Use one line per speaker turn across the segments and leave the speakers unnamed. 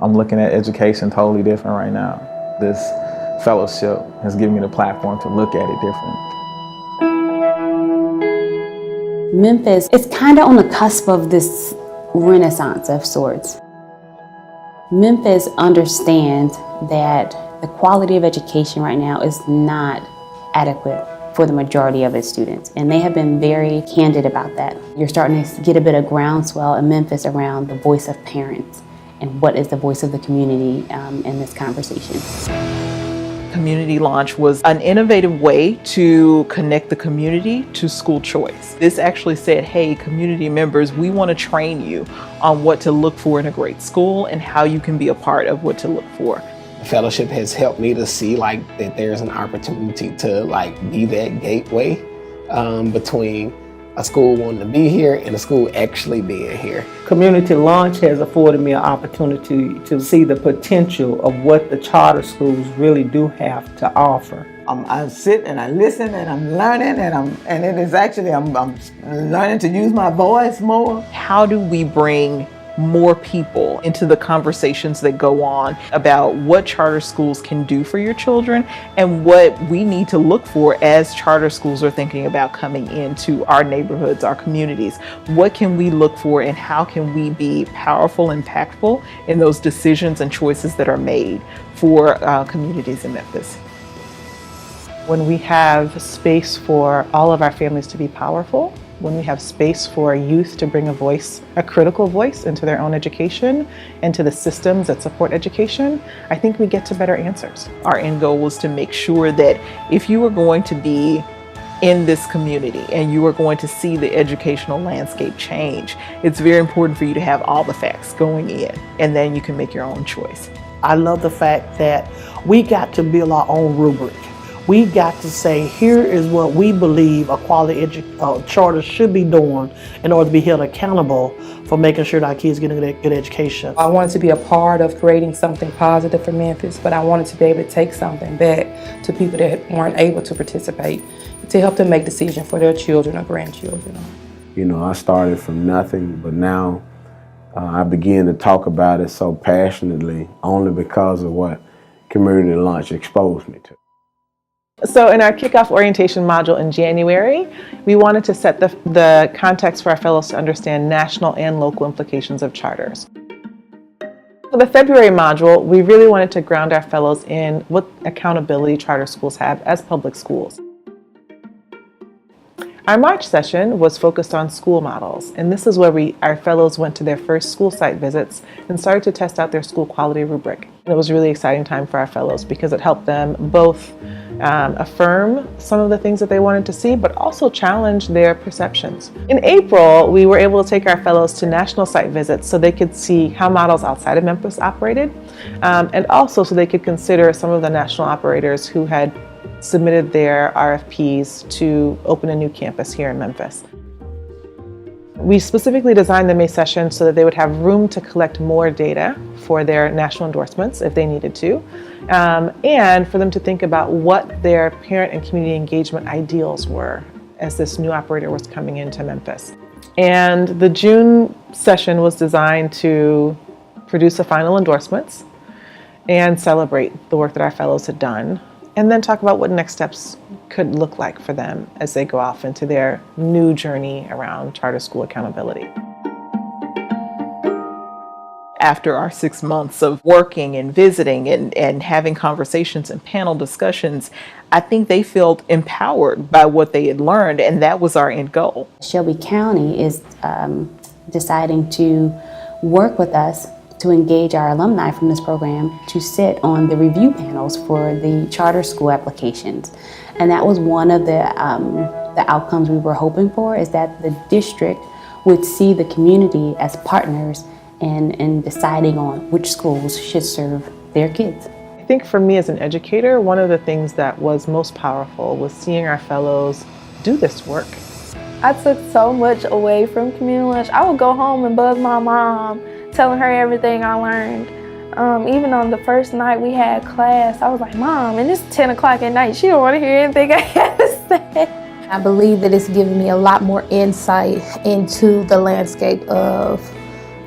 I'm looking at education totally different right now. This fellowship has given me the platform to look at it different.
Memphis is kind of on the cusp of this renaissance of sorts. Memphis understands that the quality of education right now is not adequate for the majority of its students, and they have been very candid about that. You're starting to get a bit of groundswell in Memphis around the voice of parents and what is the voice of the community in this conversation.
Community Launch was an innovative way to connect the community to school choice. This actually said, hey, community members, we want to train you on what to look for in a great school and how you can be a part of what to look for.
The fellowship has helped me to see that there's an opportunity to be that gateway between a school wanting to be here and a school actually being here.
Community Launch has afforded me an opportunity to see the potential of what the charter schools really do have to offer.
I sit and I listen and I'm learning and it is actually, I'm learning to use my voice more.
How do we bring more people into the conversations that go on about what charter schools can do for your children and what we need to look for as charter schools are thinking about coming into our neighborhoods, our communities? What can we look for and how can we be powerful, impactful in those decisions and choices that are made for communities in Memphis?
When we have space for all of our families to be powerful, when we have space for youth to bring a critical voice into their own education and to the systems that support education, I think we get to better answers.
Our end goal was to make sure that if you are going to be in this community and you are going to see the educational landscape change, it's very important for you to have all the facts going in, and then you can make your own choice.
I love the fact that we got to build our own rubric. We got to say, here is what we believe a quality charter should be doing in order to be held accountable for making sure that our kids get a good education.
I wanted to be a part of creating something positive for Memphis, but I wanted to be able to take something back to people that weren't able to participate to help them make decisions for their children or grandchildren.
You know, I started from nothing, but now I began to talk about it so passionately only because of what Community Launch exposed me to.
So in our kickoff orientation module in January, we wanted to set the context for our fellows to understand national and local implications of charters. For the February module, we really wanted to ground our fellows in what accountability charter schools have as public schools. Our March session was focused on school models, and this is where our fellows went to their first school site visits and started to test out their school quality rubric. And it was a really exciting time for our fellows because it helped them both affirm some of the things that they wanted to see, but also challenge their perceptions. In April, we were able to take our fellows to national site visits so they could see how models outside of Memphis operated, and also so they could consider some of the national operators who had submitted their RFPs to open a new campus here in Memphis. We specifically designed the May session so that they would have room to collect more data for their national endorsements if they needed to, and for them to think about what their parent and community engagement ideals were as this new operator was coming into Memphis. And the June session was designed to produce the final endorsements and celebrate the work that our fellows had done, and then talk about what next steps could look like for them as they go off into their new journey around charter school accountability.
After our 6 months of working and visiting and having conversations and panel discussions, I think they felt empowered by what they had learned, and that was our end goal.
Shelby County is deciding to work with us to engage our alumni from this program to sit on the review panels for the charter school applications. And that was one of the outcomes we were hoping for, is that the district would see the community as partners in deciding on which schools should serve their kids.
I think for me as an educator, one of the things that was most powerful was seeing our fellows do this work.
I took so much away from Community Lunch. I would go home and buzz my mom, telling her everything I learned. Even on the first night we had class, I was like, Mom, and it's 10 o'clock at night. She don't want to hear anything I had to say.
I believe that it's given me a lot more insight into the landscape of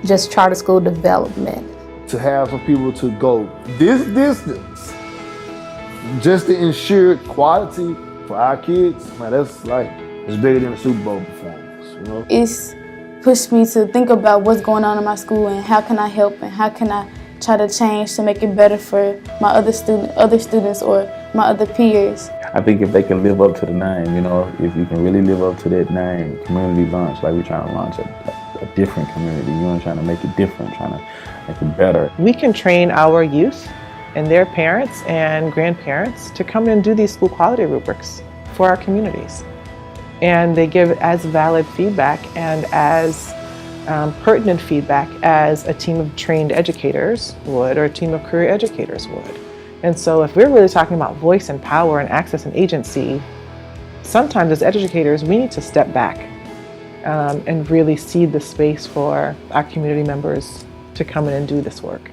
just charter school development.
to have some people to go this distance just to ensure quality for our kids, man, that's like, it's bigger than a Super Bowl performance, you know?
It's pushed me to think about what's going on in my school and how can I help and how can I try to change to make it better for my other students or my other peers.
I think if they can live up to the name, you know, if you can really live up to that name, community lunch, like we're trying to launch a different community, you know, trying to make it different, trying to make it better.
We can train our youth and their parents and grandparents to come and do these school quality rubrics for our communities. And they give as valid feedback and as pertinent feedback as a team of trained educators would or a team of career educators would. And so if we're really talking about voice and power and access and agency, sometimes as educators, we need to step back and really cede the space for our community members to come in and do this work.